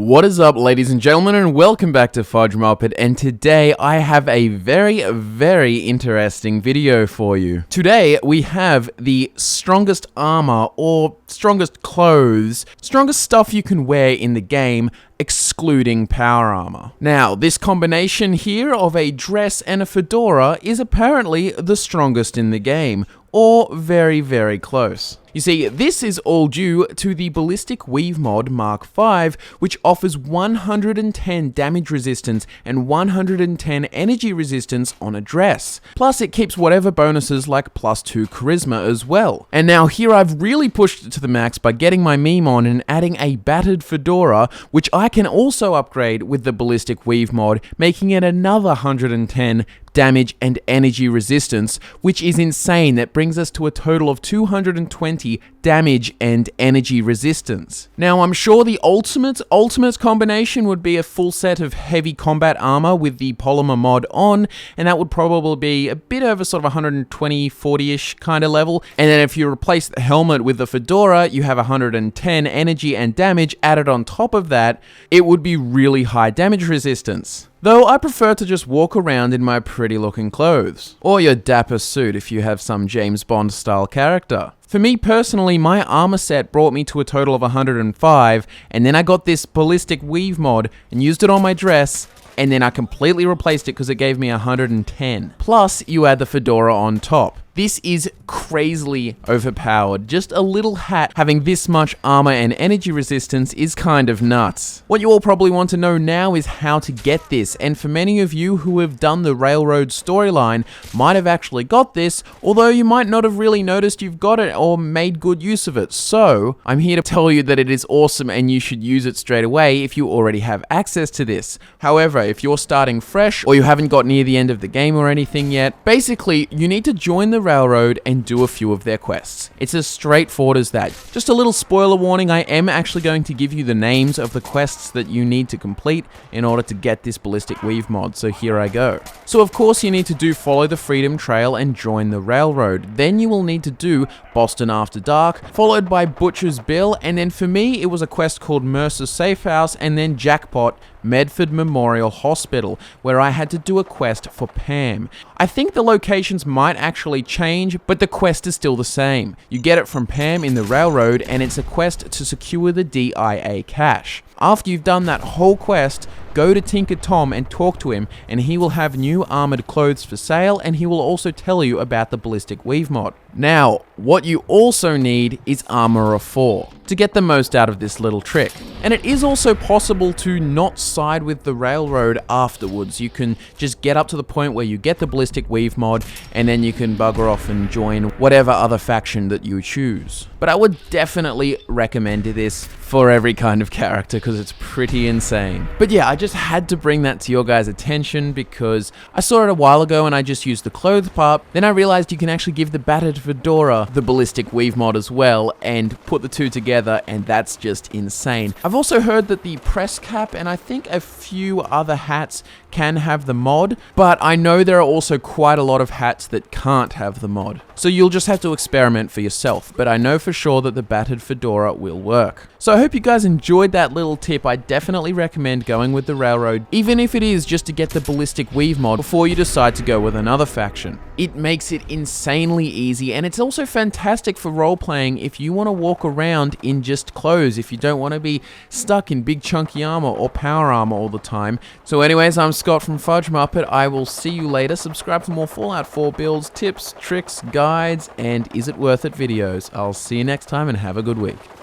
What is up, ladies and gentlemen, and welcome back to FudgeMuppet, and today I have a very interesting video for you. Today we have the strongest armor, or strongest clothes, strongest stuff you can wear in the game, excluding power armor. Now, this combination here of a dress and a fedora is apparently the strongest in the game, or very close. You see, this is all due to the Ballistic Weave mod Mark V, which offers 110 damage resistance and 110 energy resistance on a dress. Plus, it keeps whatever bonuses like +2 charisma as well. And now here I've really pushed it to the max by getting my meme on and adding a battered fedora, which I can also upgrade with the Ballistic Weave mod, making it another 110 damage and energy resistance, which is insane. That brings us to a total of 220 damage and energy resistance. Now, I'm sure the ultimate combination would be a full set of heavy combat armor with the polymer mod on, and that would probably be a bit over sort of 120, 40-ish kind of level. And then if you replace the helmet with the fedora, you have 110 energy and damage added on top of that. It would be really high damage resistance. Though I prefer to just walk around in my pretty looking clothes. Or your dapper suit if you have some James Bond style character. For me personally, my armor set brought me to a total of 105, and then I got this Ballistic Weave mod and used it on my dress, and then I completely replaced it because it gave me 110. Plus, you add the fedora on top. This is crazily overpowered. Just a little hat having this much armor and energy resistance is kind of nuts. What you all probably want to know now is how to get this, and for many of you who have done the Railroad storyline might have actually got this, although you might not have really noticed you've got it or made good use of it. So, I'm here to tell you that it is awesome and you should use it straight away if you already have access to this. However, if you're starting fresh or you haven't got near the end of the game or anything yet, basically you need to join the Railroad and do a few of their quests. It's as straightforward as that. Just a little spoiler warning, I am actually going to give you the names of the quests that you need to complete in order to get this Ballistic Weave mod, so here I go. So of course you need to follow the Freedom Trail and join the Railroad. Then you will need to do Boston After Dark, followed by Butcher's Bill, and then for me it was a quest called Mercer Safe House, and then Jackpot, Medford Memorial Hospital, where I had to do a quest for Pam. I think the locations might actually change, but the quest is still the same. You get it from Pam in the Railroad, and it's a quest to secure the DIA cache. After you've done that whole quest, go to Tinker Tom and talk to him, and he will have new armored clothes for sale, and he will also tell you about the Ballistic Weave mod. Now, what you also need is Armor of 4 to get the most out of this little trick. And it is also possible to not side with the Railroad afterwards. You can just get up to the point where you get the Ballistic Weave mod, and then you can bugger off and join whatever other faction that you choose. But I would definitely recommend this for every kind of character because it's pretty insane. But yeah, I just had to bring that to your guys' attention because I saw it a while ago and I just used the clothes part. Then I realized you can actually give the battered fedora the Ballistic Weave mod as well and put the two together, and that's just insane. I've also heard that the press cap and I think a few other hats can have the mod, but I know there are also quite a lot of hats that can't have the mod. So you'll just have to experiment for yourself, but I know for sure that the battered fedora will work. So I hope you guys enjoyed that little tip. I definitely recommend going with the Railroad, even if it is just to get the Ballistic Weave mod before you decide to go with another faction. It makes it insanely easy, and it's also fantastic for role-playing if you want to walk around in just clothes, if you don't want to be stuck in big chunky armor or power armor all the time. So anyways, I'm Scott from FudgeMuppet. I will see you later. Subscribe for more Fallout 4 builds, tips, tricks, guides, and is it worth it videos. I'll see you next time and have a good week.